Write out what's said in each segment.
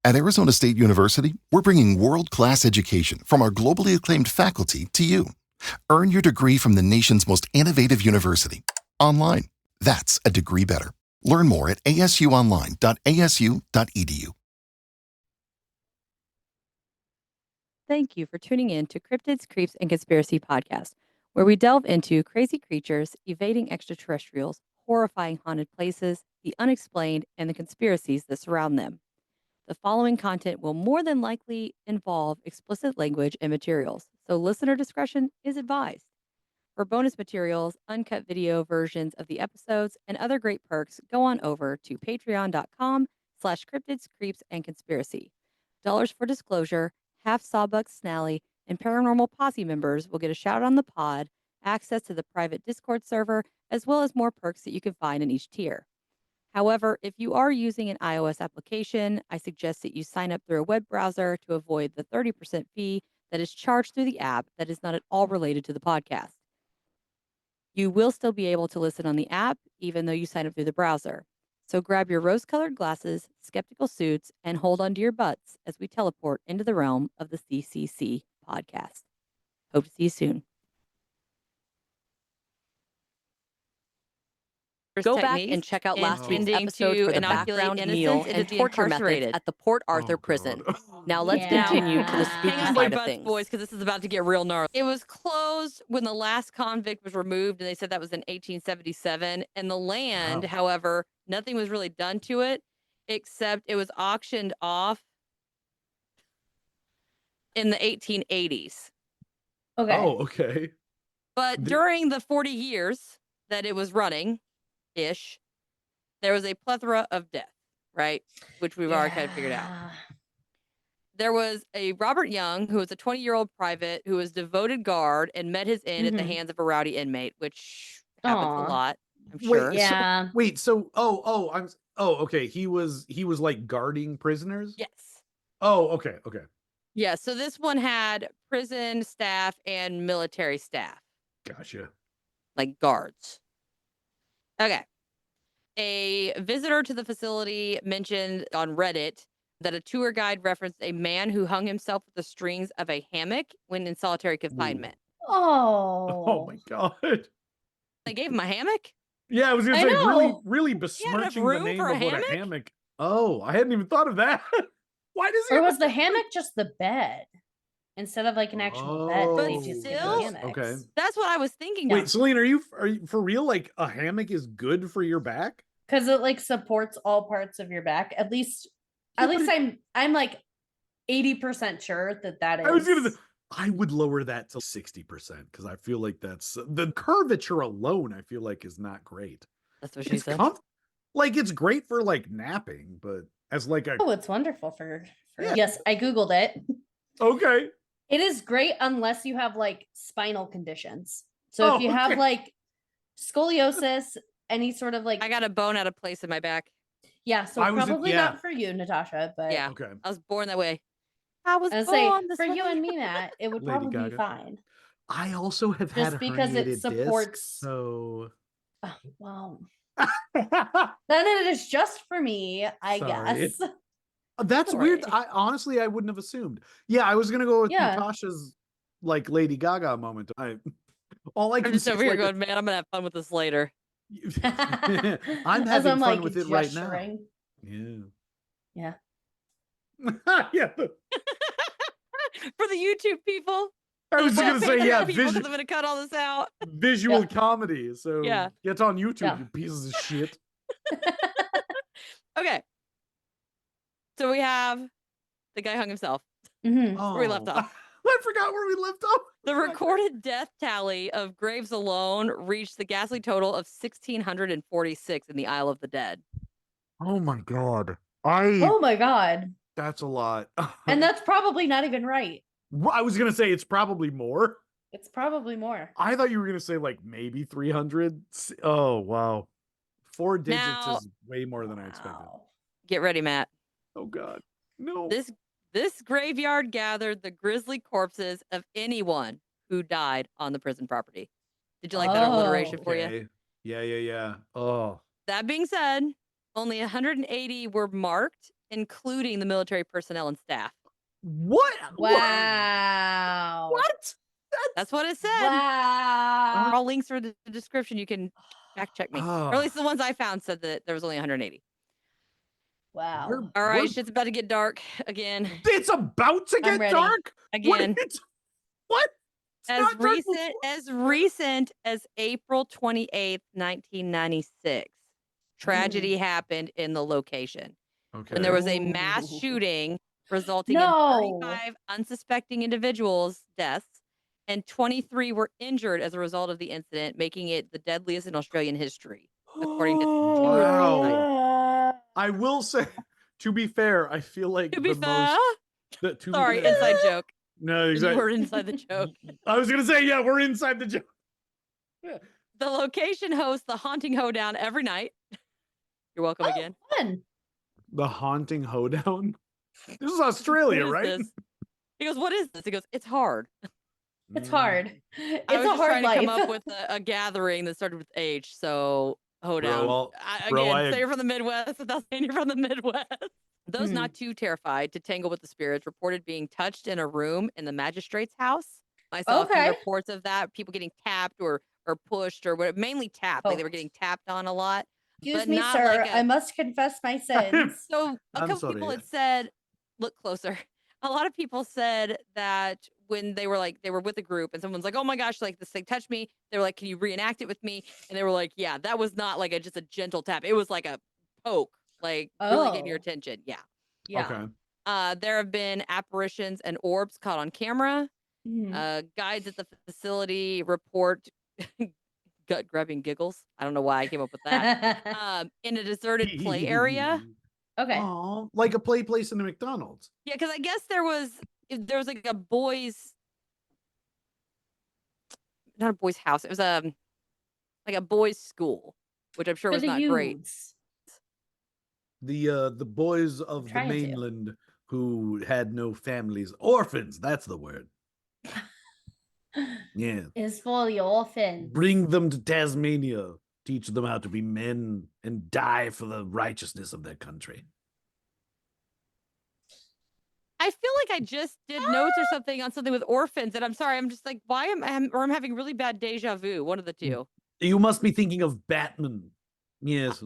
At Arizona State University, we're bringing world-class education from our globally acclaimed faculty to you. Earn your degree from the nation's most innovative university. Online. That's a degree better. Learn more at asuonline.asu.edu. Thank you for tuning in to Cryptids, Creeps, and Conspiracy podcast, where we delve into crazy creatures, evading extraterrestrials, horrifying haunted places, the unexplained, and the conspiracies that surround them. The following content will more than likely involve explicit language and materials, so listener discretion is advised. For bonus materials, uncut video versions of the episodes, and other great perks, go on over to patreon.com/cryptids, creeps, and conspiracy. Dollars for disclosure, half Sawbuck Snally, and Paranormal Posse members will get a shout on the pod, access to the private Discord server, as well as more perks that you can find in each tier. However, if you are using an iOS application, I suggest that you sign up through a web browser to avoid the 30% fee that is charged through the app that is not at all related to the podcast. You will still be able to listen on the app, even though you sign up through the browser. So grab your rose-colored glasses, skeptical suits, and hold onto your butts as we teleport into the realm of the CCC podcast. Hope to see you soon. Go back and check out last week's episode for the background meal and torture methods at the Port Arthur prison. Now let's continue to the spooky side of things. Boys, because this is about to get real gnarly. It was closed when the last convict was removed, and they said that was in 1877. And the land, however, nothing was really done to it, except it was auctioned off in the 1880s. Okay. Oh, okay. But during the 40 years that it was running, there was a plethora of death, right? Which we've already kind of figured out. There was a Robert Young, who was a 20-year-old private who was devoted guard and met his end at the hands of a rowdy inmate, which happens a lot, I'm sure. Okay. He was like guarding prisoners? Yes. Oh, okay. Yeah, so this one had prison staff and military staff. Gotcha. Like guards. Okay. A visitor to the facility mentioned on Reddit that a tour guide referenced a man who hung himself with the strings of a hammock when in solitary confinement. Oh my God. They gave him a hammock? Yeah, I was going to say, really besmirching the name of what a hammock. Oh, I hadn't even thought of that. Why does he? Or was the hammock just the bed? Instead of like an actual bed, but they just give still, hammocks. Okay. That's what I was thinking. Wait, Celine, are you for real? Like a hammock is good for your back? Because it like supports all parts of your back. At least I'm like 80% sure that is. I would lower that to 60% because I feel like that's the curvature alone. I feel like is not great. That's what she said. Like it's great for like napping, but as like a it's wonderful for yes, I googled it. Okay. It is great unless you have like spinal conditions. So if you have like scoliosis, any sort of like I got a bone out of place in my back. Yeah, so probably not for you, Natasha, but yeah, okay. I was born that way. I was born this way. For you and me, Matt, it would probably be fine. I also have had just because it supports. Disc, so wow. Then it is just for me, I guess. That's weird. I wouldn't have assumed. Yeah, I was gonna go with Natasha's like Lady Gaga moment. I'm just over here going, man, I'm gonna have fun with this later. I'm having fun with it right now. Yeah. Yeah. For the YouTube people. I was gonna say, I'm gonna cut all this out. Visual comedy. So get on YouTube, you pieces of shit. Okay. So we have the guy hung himself. Mm-hmm. Where we left off. I forgot where we left off. The recorded death tally of graves alone reached the ghastly total of 1,646 in the Isle of the Dead. Oh my God. Oh my God. That's a lot. And that's probably not even right. I was going to say it's probably more. It's probably more. I thought you were going to say like maybe 300. Oh, wow. 4 digits is way more than I expected. Get ready, Matt. Oh God. No. This graveyard gathered the grisly corpses of anyone who died on the prison property. Did you like that alliteration for you? Yeah. Oh. That being said, only 180 were marked including the military personnel and staff. What? Wow. What? That's what it said. Wow. All links are in the description. You can fact check me. Or at least the ones I found said that there was only 180. Wow. All right, shit's about to get dark again. It's about to get dark again. What? As recent as April 28th, 1996, tragedy happened in the location. Okay. And there was a mass shooting resulting in 35 unsuspecting individuals' deaths, and 23 were injured as a result of the incident, making it the deadliest in Australian history, according to wow. I will say, to be fair, I feel like Sorry, inside joke. No, exactly. We're inside the joke. I was gonna say, yeah, we're inside the joke. Yeah. The location hosts the Haunting Hoedown every night. You're welcome again. Fun. The Haunting Hoedown? This is Australia, right? This? He goes, what is this? He goes, it's hard. It's hard. It's I was a hard trying life. to come up with a gathering that started with H, so Hoedown. So you're from the Midwest without saying you're from the Midwest. Those not too terrified to tangle with the spirits reported being touched in a room in the magistrate's house. I saw a few reports of that. People getting tapped or pushed or what, mainly tapped. Like they were getting tapped on a lot. Excuse me, sir. I must confess my sins. So a couple people had said, look closer. A lot of people said that when they were with a group and someone's like, oh my gosh, like this thing touched me. They were like, can you reenact it with me? And they were like, yeah, that was not like just a gentle tap. It was like a poke. Like really getting your attention. Yeah. Okay. There have been apparitions and orbs caught on camera. Guides at the facility report gut-grabbing giggles. I don't know why I came up with that. In a deserted play area. Okay. Oh, like a play place in the McDonald's. Yeah, because I guess there was like a boys, not a boys' house. It was like a boys' school, which I'm sure was not great. The boys of the mainland who had no families, orphans. That's the word. Yeah, is for the orphans. Bring them to Tasmania. Teach them how to be men and die for the righteousness of their country. I feel like I just did notes or something on something with orphans, and I'm sorry. I'm just like, why I'm having really bad deja vu. One of the two. You must be thinking of Batman. Yes,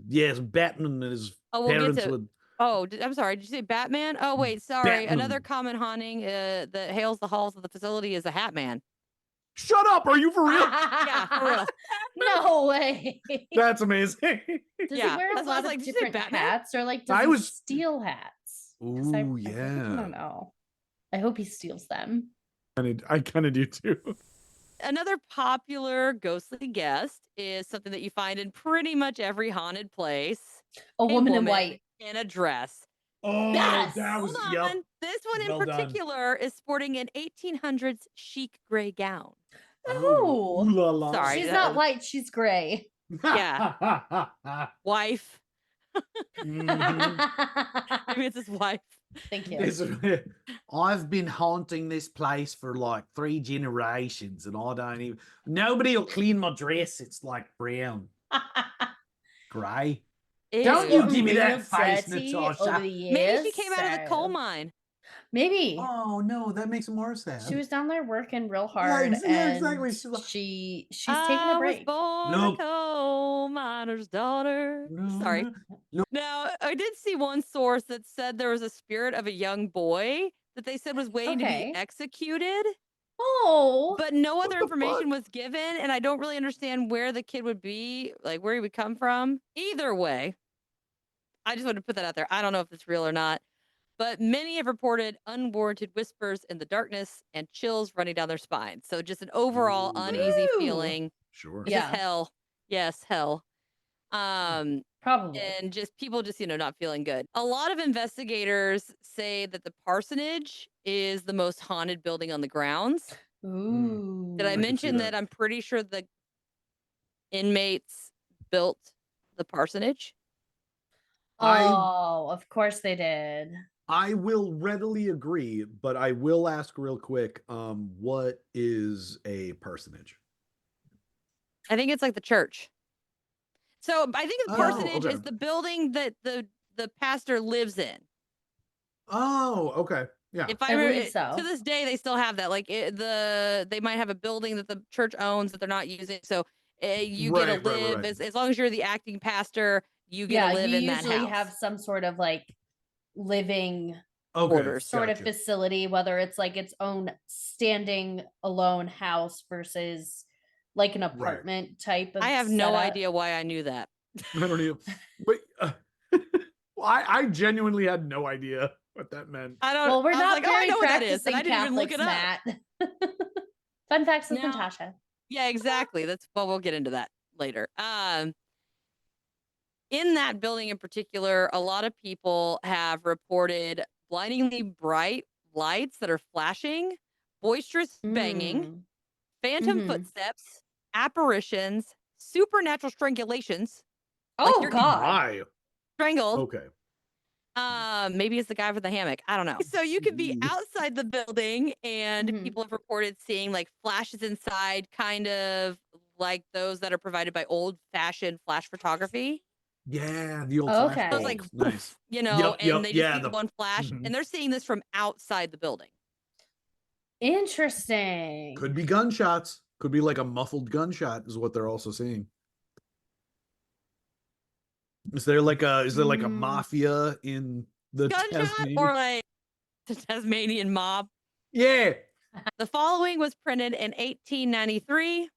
yes, Batman and his parents would. Oh, I'm sorry. Did you say Batman? Oh, wait, sorry. Batman. Another common haunting that hails the halls of the facility is a Hat Man. Shut up! Are you for real? Yeah, for real. No way. That's amazing. Does he wear a lot of different hats, or like does he steal hats? Ooh, yeah. I don't know. I hope he steals them. I kind of do too. Another popular ghostly guest is something that you find in pretty much every haunted place. A woman in white. In a dress. Oh, yes! That was, This one in particular is sporting an 1800s chic gray gown. Oh, la, la. Sorry. She's not white, she's gray. Yeah. Wife. Maybe it's his wife. Thank you. I've been haunting this place for like 3 generations and I don't even... Nobody will clean my dress. It's like brown. Grey. Don't you give me that face, Natasha. Maybe she came out of the coal mine. Maybe. Oh no, that makes it more sad. She was down there working real hard. Yeah, exactly. She's taking a break. I was born a coal miner's daughter. Sorry. Now, I did see one source that said there was a spirit of a young boy that they said was waiting to be executed. Oh. But no other information was given, and I don't really understand where the kid would be, like where he would come from. Either way, I just wanted to put that out there. I don't know if it's real or not. But many have reported unwarranted whispers in the darkness and chills running down their spines. So just an overall uneasy feeling. Sure. This is hell. Yes, hell. Probably. And just people just, not feeling good. A lot of investigators say that the parsonage is the most haunted building on the grounds. Ooh. Did I mention that I'm pretty sure the inmates built the parsonage? Oh, of course they did. I will readily agree, but I will ask real quick, what is a parsonage? I think it's like the church. So I think the parsonage is the building that the the pastor lives in. Oh, okay. Yeah. If I I remember, believe so. to this day, they still have that. Like they might have a building that the church owns that they're not using. So you get to live as long as you're the acting pastor, you get to live you in that usually house. have some sort of like living quarters. sort of facility, whether it's like its own standing alone house versus like an apartment type of I have no setup. idea why I knew that. I don't even. But I genuinely had no idea what that meant. I don't. Well, we're I was not like, oh, I very know what that is, but practicing I didn't even look Catholics, it up. Matt. Fun facts with Now- Natasha. Yeah, exactly. We'll get into that later. In that building in particular, a lot of people have reported blindingly bright lights that are flashing, boisterous banging, phantom footsteps, apparitions, supernatural strangulations. Oh, you're God. Why? Strangled. Okay. Maybe it's the guy with the hammock. I don't know. So you could be outside the building and people have reported seeing like flashes inside, kind of like those that are provided by old-fashioned flash photography. Yeah, the old Okay. flash So it's like, bulbs. Nice. you know, and they just see the one flash, and they're seeing this from outside the building. Interesting. Could be gunshots. Could be like a muffled gunshot is what they're also seeing. Is there like a mafia in the Gunshot Tasmania? or like the Tasmanian mob? Yeah. The following was printed in 1893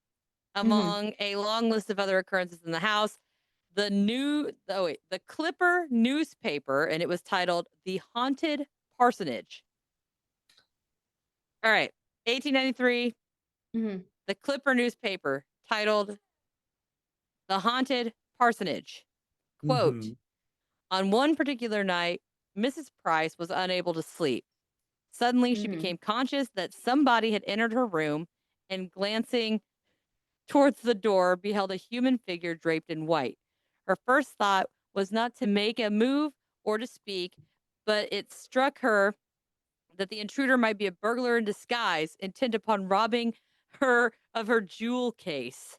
among a long list of other occurrences in the house. The Clipper newspaper, and it was titled "The Haunted Parsonage." All right, 1893. The Clipper newspaper titled "The Haunted Parsonage." Quote, on one particular night, Mrs. Price was unable to sleep. Suddenly, she became conscious that somebody had entered her room and, glancing towards the door, beheld a human figure draped in white. Her first thought was not to make a move or to speak, but it struck her that the intruder might be a burglar in disguise, intent upon robbing her of her jewel case,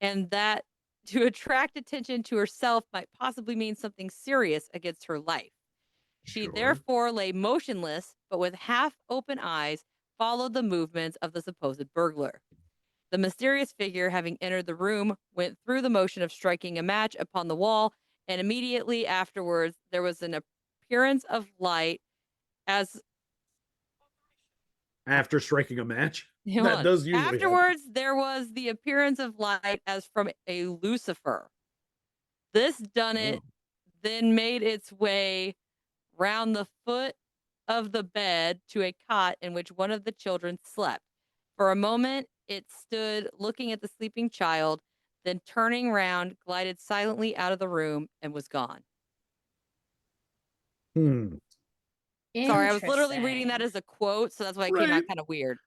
and that to attract attention to herself might possibly mean something serious against her life. She therefore lay motionless, but with half-open eyes, followed the movements of the supposed burglar. The mysterious figure, having entered the room, went through the motion of striking a match upon the wall, and immediately afterwards there was an appearance of light as... After striking a match? That does usually Afterwards, happen. there was the appearance of light as from a Lucifer. This done it, then made its way round the foot of the bed to a cot in which one of the children slept. For a moment, it stood looking at the sleeping child, then turning round, glided silently out of the room and was gone. Sorry, I was literally reading that as a quote, so that's why it came out kind of weird.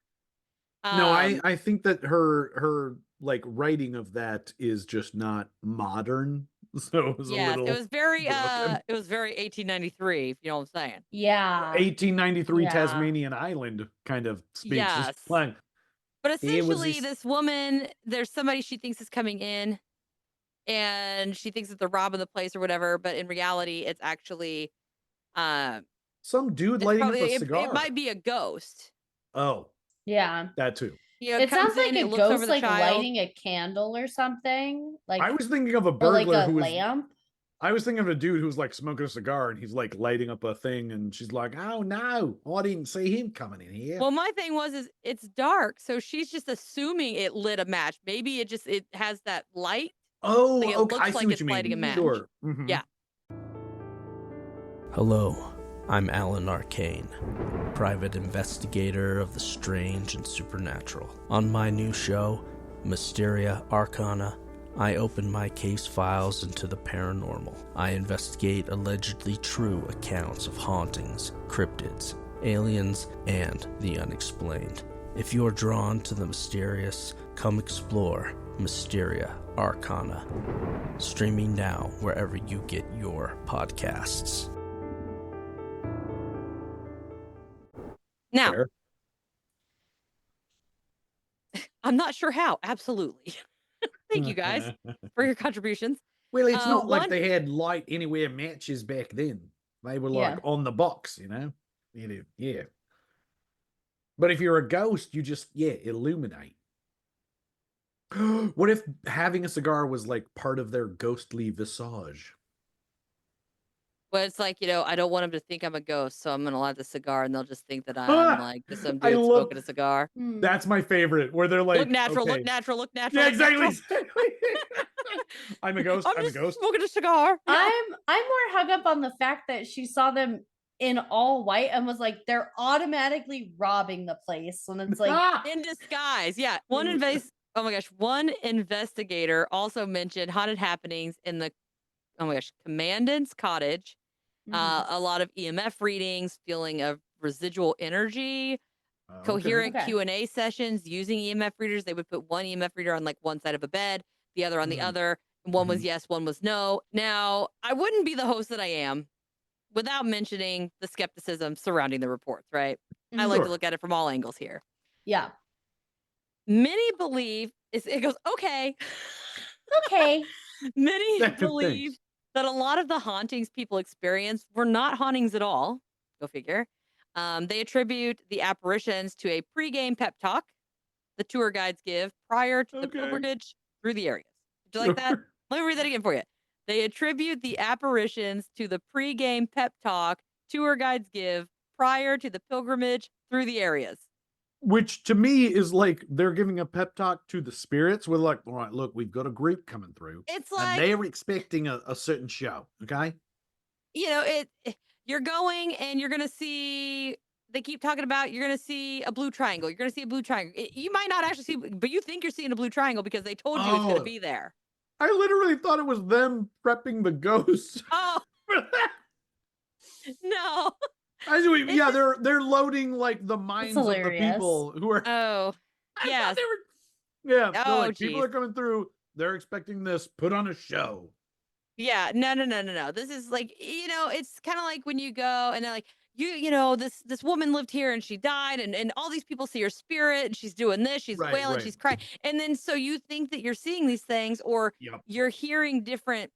No, I think that her like writing of that is just not modern. So it was a little. It was very 1893, if you know what I'm saying. Yeah. 1893 Tasmanian Island kind of speaks. Yes. But essentially, this woman, there's somebody she thinks is coming in, and she thinks that they're robbing the place or whatever, but in reality, it's actually some dude lighting up a cigar. It might be a ghost. Oh. Yeah. That too. You know, it sounds like a ghost like child. lighting a candle or something. Like I was thinking of a burglar like who was lamp. I was thinking of a dude who's like smoking a cigar and he's like lighting up a thing and she's like, oh no, I didn't see him coming in here. Well, my thing is it's dark, so she's just assuming it lit a match. Maybe it has that light. Oh, like it okay. looks I see like what it's you mean. lighting a match. Sure. Yeah. Hello, I'm Alan Arcane, private investigator of the strange and supernatural. On my new show, Mysteria Arcana, I open my case files into the paranormal. I investigate allegedly true accounts of hauntings, cryptids, aliens, and the unexplained. If you're drawn to the mysterious, come explore Mysteria Arcana. Streaming now wherever you get your podcasts. Now, I'm not sure how. Absolutely. Thank you guys for your contributions. Well, it's not like one- they had light anywhere matches back then. They were like on the box, you know? Yeah. But if you're a ghost, you just, illuminate. What if having a cigar was like part of their ghostly visage? Well, it's like, I don't want them to think I'm a ghost, so I'm gonna light the cigar, and they'll just think that I'm like just some dude smoking a cigar. That's my favorite, where they're like, look natural, okay. look natural, look natural. Yeah, look natural. exactly. I'm a ghost. I'm a ghost. Smoking a cigar. Yeah. I'm more hung up on the fact that she saw them in all white and was like, they're automatically robbing the place. And it's like in disguise. Yeah. One investigator also mentioned haunted happenings in the commandant's cottage. A lot of EMF readings, feeling of residual energy, coherent Q&A sessions using EMF readers. They would put one EMF reader on like one side of a bed, the other on the other. And one was yes, one was no. Now, I wouldn't be the host that I am without mentioning the skepticism surrounding the reports, right? I like to look at it from all angles here. Yeah. Many believe it goes, okay. Okay. Many believe that a lot of the hauntings people experienced were not hauntings at all. Go figure. They attribute the apparitions to a pregame pep talk the tour guides give prior to the pilgrimage through the areas. Did you like that? Let me read that again for you. They attribute the apparitions to the pregame pep talk tour guides give prior to the pilgrimage through the areas. Which to me is like they're giving a pep talk to the spirits. We're like, all right, look, we've got a group coming through. It's like, and they're expecting a certain show. Okay. You're going and you're going to see, they keep talking about, you're going to see a blue triangle. You're going to see a blue triangle. You might not actually see, but you think you're seeing a blue triangle because they told you it's going to be there. I literally thought it was them prepping the ghosts. Oh, no. They're loading like the minds of the people who are. Oh, yes. People are coming through. They're expecting this. Put on a show. Yeah, no. This is like, it's kind of like when you go and they're like, this woman lived here and she died and all these people see her spirit and she's doing this, she's wailing, she's crying. And then so you think that you're seeing these things or you're hearing different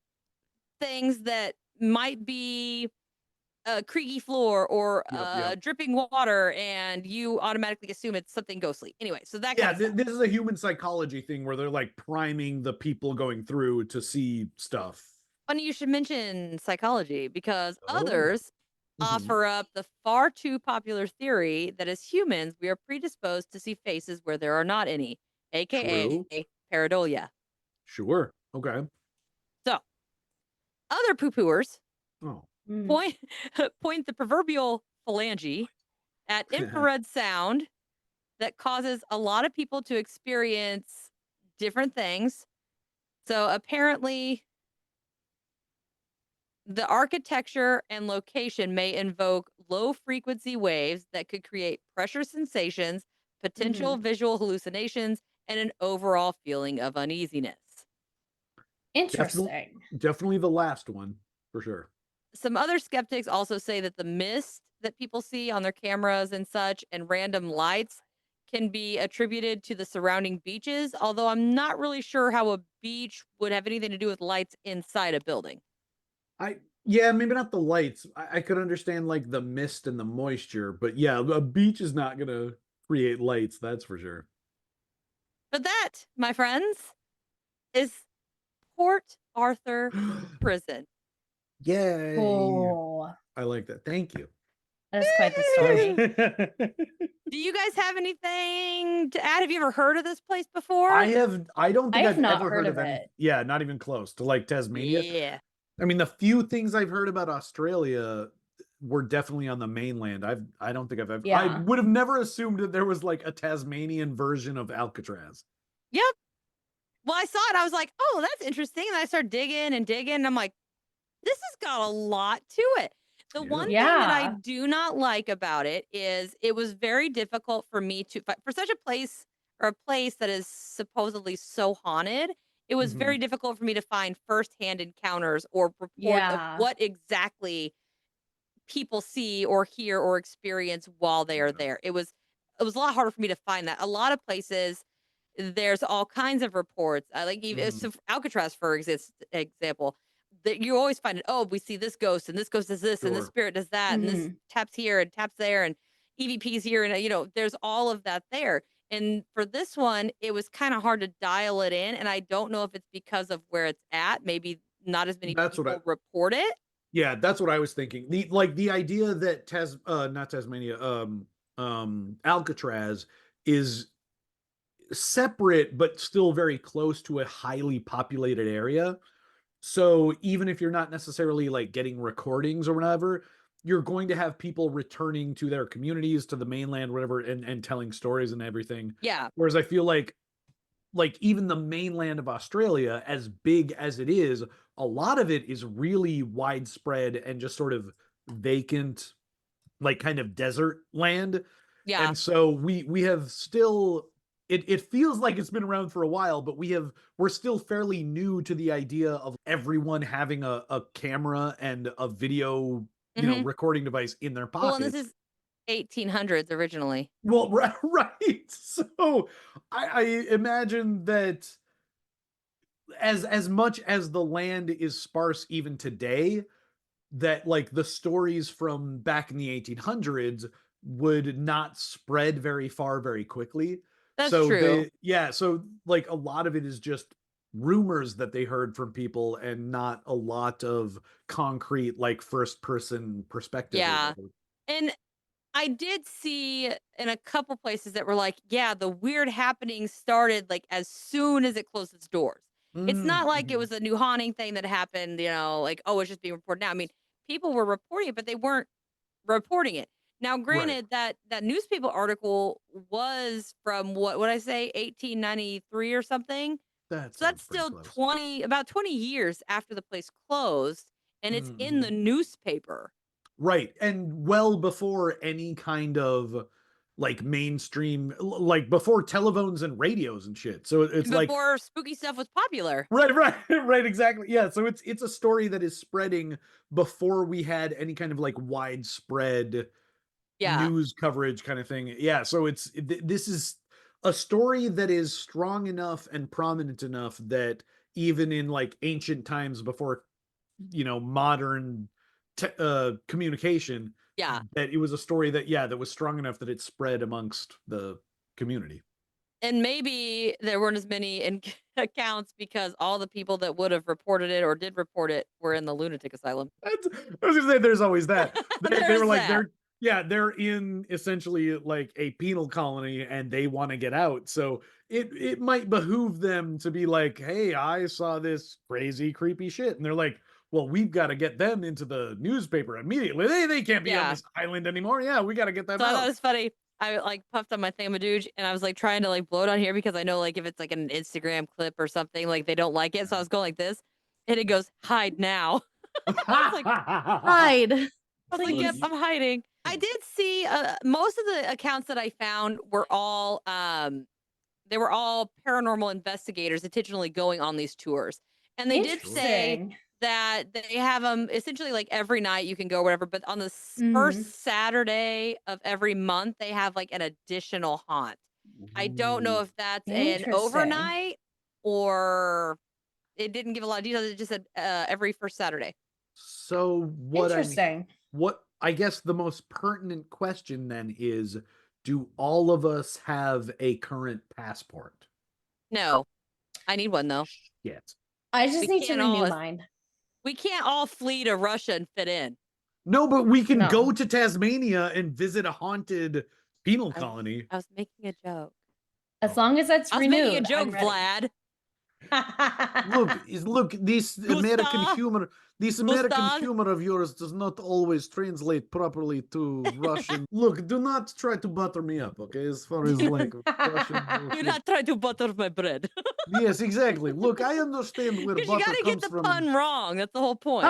things that might be a creaky floor or dripping water, and you automatically assume it's something ghostly. Anyway, so that this is a human psychology thing where they're like priming the people going through to see stuff. Funny you should mention psychology because others offer up the far too popular theory that as humans, we are predisposed to see faces where there are not any, aka pareidolia. Sure. Okay. So, other poo-pooers point the proverbial phalange at infrared sound that causes a lot of people to experience different things. So apparently the architecture and location may invoke low frequency waves that could create pressure sensations, potential visual hallucinations, and an overall feeling of uneasiness. Interesting. Definitely the last one for sure. Some other skeptics also say that the mist that people see on their cameras and such and random lights can be attributed to the surrounding beaches, although I'm not really sure how a beach would have anything to do with lights inside a building. Maybe not the lights. I could understand like the mist and the moisture, but yeah, a beach is not going to create lights, that's for sure. But that, my friends, is Port Arthur Prison. Yay. Oh, I like that. Thank you. That's quite the story. Do you guys have anything to add? Have you ever heard of this place before? I don't think I've not ever heard of it. Yeah, not even close to like Tasmania. Yeah. I mean, the few things I've heard about Australia were definitely on the mainland. I don't think I've ever. Yeah. I would have never assumed that there was like a Tasmanian version of Alcatraz. Yep. Well, I saw it. I was like, oh, that's interesting. And I started digging. And I'm like, this has got a lot to it. The one thing that I do not like about it is it was very difficult for me to, for such a place or a place that is supposedly so haunted, it was very difficult for me to find firsthand encounters or reports of what exactly people see or hear or experience while they are there. It was a lot harder for me to find that. A lot of places, there's all kinds of reports. I like even so for Alcatraz, for example, that you always find it. Oh, we see this ghost, and this ghost does this, and this Sure. spirit does that, and this taps here and taps there, and EVP's here, and there's all of that there. And for this one, it was kind of hard to dial it in, and I don't know if it's because of where it's at. Maybe not as many That's what people report it. Yeah, that's what I was thinking. The idea that not Tasmania, Alcatraz is separate but still very close to a highly populated area. So even if you're not necessarily like getting recordings or whatever, you're going to have people returning to their communities, to the mainland, whatever, and telling stories and everything. Yeah. Whereas I feel like even the mainland of Australia, as big as it is, a lot of it is really widespread and just sort of vacant, like kind of desert land. Yeah. And so we have still, it feels like it's been around for a while, but we're still fairly new to the idea of everyone having a camera and a video, recording device in their pocket. Well, and this is 1800s originally. Well, right. So I imagine that as much as the land is sparse even today, that like the stories from back in the 1800s would not spread very far very quickly. That's so true. So like a lot of it is just rumors that they heard from people and not a lot of concrete like first person perspective. Yeah. And I did see in a couple places that were like, yeah, the weird happenings started like as soon as it closed its doors. It's not like it was a new haunting thing that happened, like, oh, it's just being reported now. I mean, people were reporting it, but they weren't reporting it. Now, granted, that newspaper article was from what would I say, 1893 or something. So that's still about 20 years after the place closed, and it's in the newspaper. Right. And well before any kind of like mainstream, like before telephones and radios and shit. So it's like before spooky stuff was popular. Right, exactly. Yeah. So it's a story that is spreading before we had any kind of like widespread news coverage kind of thing. Yeah. So this is a story that is strong enough and prominent enough that even in like ancient times before, modern communication, that it was a story that was strong enough that it spread amongst the community. And maybe there weren't as many accounts because all the people that would have reported it or did report it were in the lunatic asylum. I was gonna say there's always that. They were like they're in essentially like a penal colony and they want to get out. So it might behoove them to be like, hey, I saw this crazy creepy shit, and they're like, well, we've got to get them into the newspaper immediately. They can't be on this island anymore. Yeah, we got to get them out. I thought it was funny. I like puffed on my thingamadooge and I was like trying to like blow it on here because I know like if it's like an Instagram clip or something, like they don't like it. So I was going like this and it goes, hide now. I was like, hide. I was like, yep, I'm hiding. I did see most of the accounts that I found were all they were all paranormal investigators intentionally going on these tours. And they did say that they have them essentially like every night you can go whatever, but on the first Saturday of every month they have like an additional haunt. I don't know if that's an overnight or it didn't give a lot of details. It just said every first Saturday. So what I guess the most pertinent question then is, do all of us have a current passport? No, I need one though. Yes. I just need to renew mine. We can't all flee to Russia and fit in. No, but we can go to Tasmania and visit a haunted penal colony. I was making a joke. As long as that's renewed. I was making a joke, Vlad. Look, this American humor of yours does not always translate properly to Russian. Look, do not try to butter me up, okay? As far as like Russian bullshit. Do not try to butter my bread. Yes, exactly. Look, I understand where butter comes from. You gotta get the pun wrong. That's the whole point.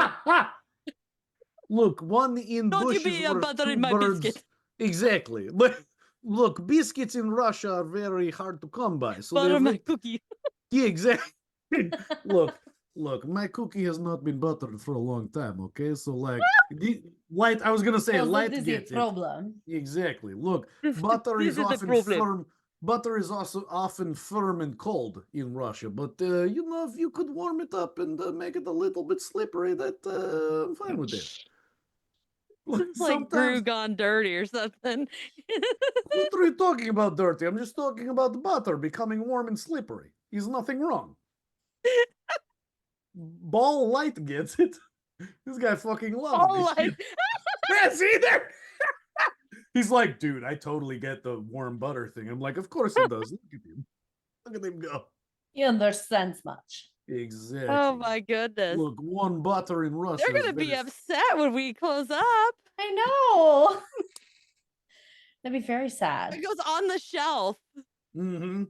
Look, one in Don't bushes you be were buttering two my birds. biscuit. Exactly. Look, biscuits in Russia are very hard to come by. So butter my cookie. Yeah, exactly. Look, my cookie has not been buttered for a long time, okay? So like I was gonna say light gets it. Problem. Exactly. Look, butter is often firm. butter is also often firm and cold in Russia, but if you could warm it up and make it a little bit slippery, that I'm fine with it. It's like brew gone dirty or something. What are you talking about, dirty? I'm just talking about the butter becoming warm and slippery. Is nothing wrong. Ball Light gets it. This guy fucking loves Ball this shit. Yeah, see there? He's like, dude, I totally get the warm butter thing. I'm like, of course he does. Look at him. Look at him go. He understands much. Exactly. Oh my goodness. Look, one butter in Russia. They're going to be upset when we close up. I know. That'd be very sad. It goes on the shelf. Mm-hmm.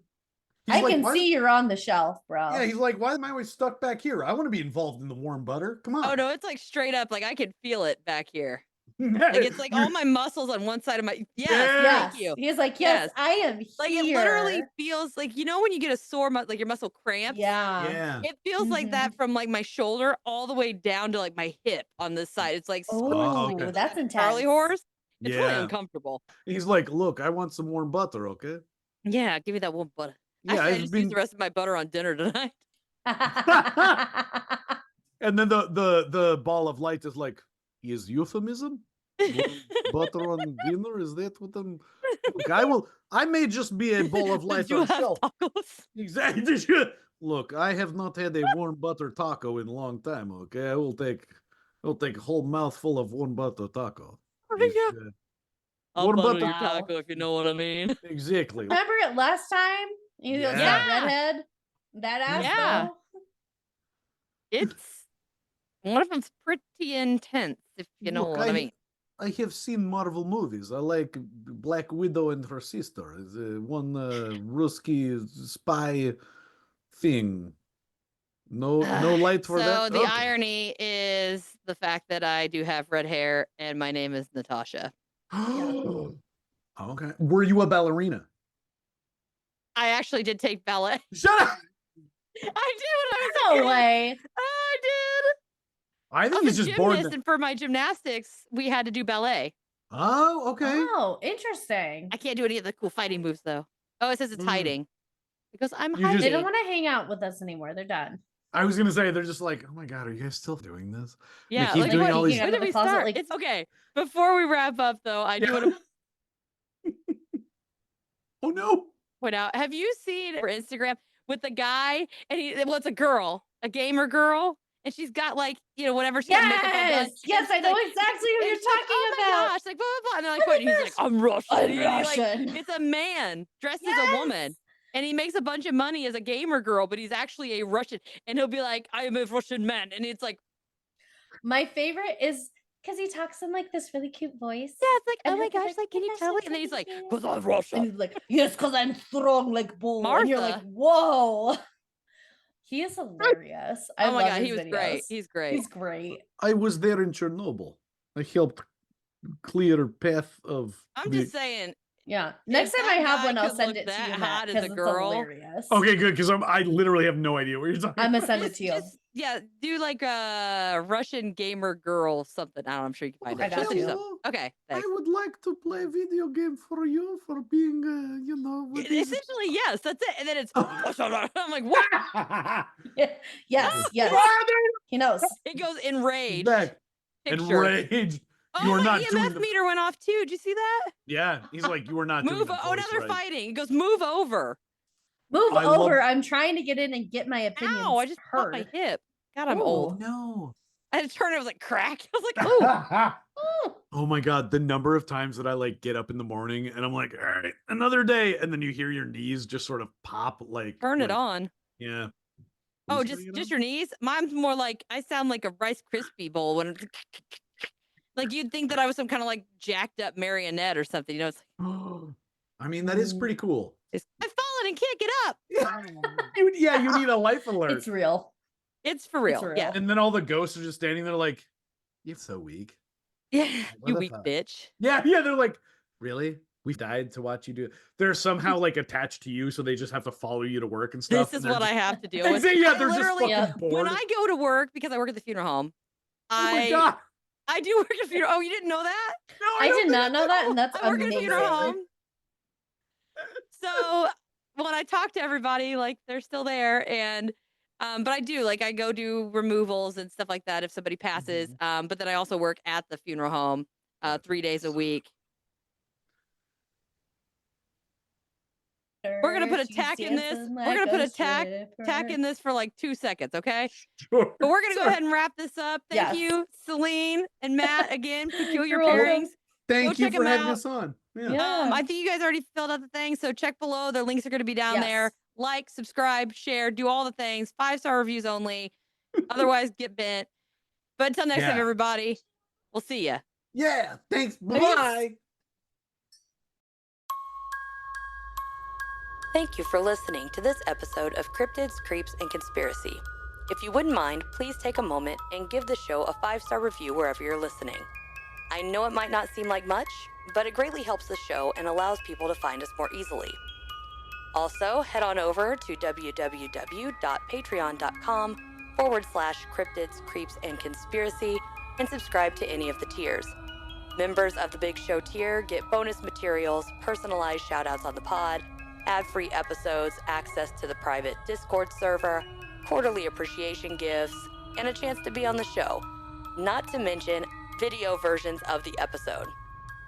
I can see you're on the shelf, bro. Yeah, he's like, why am I always stuck back here? I want to be involved in the warm butter. Come on. Oh no, it's like straight up. Like I can feel it back here. Like it's like all my muscles on one side of my. Yes, thank you. He's like, yes, I am here. Like it literally feels like when you get a sore, like your muscle cramps. Yeah. It feels like that from like my shoulder all the way down to like my hip on this side. It's like okay. That's intense. Charlie horse. It's really uncomfortable. He's like, look, I want some warm butter, okay? Yeah, give me that warm butter. Yeah, I just used the rest of my butter on dinner tonight. And then the ball of light is like, is euphemism? Butter on dinner? Is that what I'm? Look, I may just be a ball of light on shelf. Exactly. Look, I have not had a warm butter taco in a long time. Okay, I'll take a whole mouthful of warm butter taco. I'll butter your taco if you know what I mean. Exactly. Remember it last time? You know, that redhead, that ass. Yeah. It's one of them's pretty intense, if you know what I mean. I have seen Marvel movies. I like Black Widow and her sister. It's one Ruski spy thing. No light for that. So the irony is the fact that I do have red hair and my name is Natasha. Okay. Were you a ballerina? I actually did take ballet. Shut up! I did when I was a kid. way. I did. I think he's just bored. And for my gymnastics, we had to do ballet. Oh, okay. Oh, interesting. I can't do any of the cool fighting moves though. Oh, it says it's hiding. Because I'm hiding. They don't want to hang out with us anymore. They're done. I was gonna say they're just like, oh my god, are you guys still doing this? Yeah, they keep doing all these. When did we start? Like... It's okay. Before we wrap up, though, I do want to. Oh no! Point out. Have you seen her Instagram with the guy and it's a girl, a gamer girl, and she's got like whatever she got makeup on. Yes, I know exactly who you're talking about. Gosh, like blah blah blah. And then like, he's like, I'm Russian. Like, it's a man dressed as a woman. And he makes a bunch of money as a gamer girl, but he's actually a Russian. And he'll be like, I am a Russian man. And it's like. My favorite is because he talks in like this really cute voice. Yeah, it's like, oh my gosh, like, can you tell me? And then he's like, because I'm Russian. And he's like, yes, because I'm strong like bull. Martha. And you're like, whoa. He is hilarious. Oh my God, he was great. He's great. He's great. I was there in Chernobyl. I helped clear a path of. I'm just saying. Yeah. Next time I have one, I'll send it to you, Matt, because it's hilarious. Okay, good, because I literally have no idea what you're talking about. I'm going to send it to you. Do like a Russian gamer girl something. I don't know, I'm sure you can find it. Okay, thanks. I would like to play a video game for you for being, Essentially, yes, that's it. And then it's, I'm like, what? Yes. He knows. It goes enraged. Enraged. Oh, my EMF meter went off too. Did you see that? Yeah, he's like, you were not move. Doing Now they're fighting. He goes, move over. Move over. I'm trying to get in and get my opinion. Ow, I just hurt my hip. God, I'm old. No. I had to turn. It was like crack. I was like, oh. Oh my God, the number of times that I like get up in the morning and I'm like, all right, another day, and then you hear your knees just sort of pop. Like turn it on. Yeah. Oh, just your knees. Mine's more like I sound like a Rice Krispie bowl when it's. Like you'd think that I was some kind of like jacked up marionette or something, It's like, I mean, that is pretty cool. I've fallen and can't get up. You need a life alert. It's real. It's for real. Yeah. And then all the ghosts are just standing there like, you're so weak. Yeah, you weak bitch. Yeah. They're like, really? We died to watch you do it. They're somehow like attached to you, so they just have to follow you to work and stuff. This is what I have to deal with. Yeah, they're just fucking bored. When I go to work, because I work at the funeral home, my God. I do work at a funeral. Oh, you didn't know that? No, I did not know that, and that's I work at a funeral home. So when I talk to everybody, like they're still there, and but I do I go do removals and stuff like that if somebody passes. But then I also work at the funeral home 3 days a week. We're gonna put a tack in this. We're gonna put a tack in this for like 2 seconds, okay? Sure. But we're gonna go ahead and wrap this up. Thank you, Celine and Matt, again. Peculiar Pairings. Thank you check for 'em having out. us on. I think you guys already filled out the thing, so check below. The links are going to be down there. Like, subscribe, share, do all the things. 5-star reviews only. Otherwise, get bent. But until next time, everybody, we'll see ya. Yeah. Thanks. Bye. Thank you for listening to this episode of Cryptids, Creeps, and Conspiracy. If you wouldn't mind, please take a moment and give the show a 5-star review wherever you're listening. I know it might not seem like much, but it greatly helps the show and allows people to find us more easily. Also, head on over to www.patreon.com/Cryptids, Creeps, and Conspiracy and subscribe to any of the tiers. Members of the Big Show tier get bonus materials, personalized shoutouts on the pod, ad-free episodes, access to the private Discord server, quarterly appreciation gifts, and a chance to be on the show. Not to mention video versions of the episode.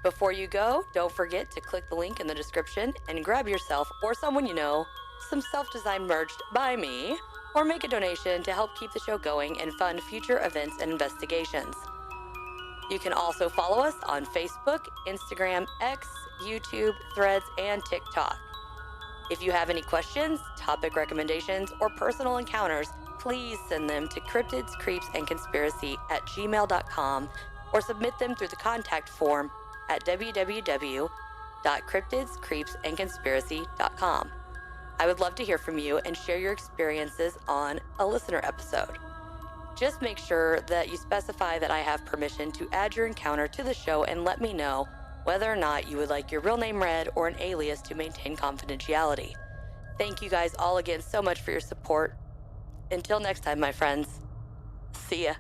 Before you go, don't forget to click the link in the description and grab yourself or someone you know some self-designed merch by me, or make a donation to help keep the show going and fund future events and investigations. You can also follow us on Facebook, Instagram, X, YouTube, Threads, and TikTok. If you have any questions, topic recommendations, or personal encounters, please send them to cryptidscreepsandconspiracy@gmail.com or submit them through the contact form at www.cryptidscreepsandconspiracy.com. I would love to hear from you and share your experiences on a listener episode. Just make sure that you specify that I have permission to add your encounter to the show and let me know whether or not you would like your real name read or an alias to maintain confidentiality. Thank you guys all again so much for your support. Until next time, my friends. See ya.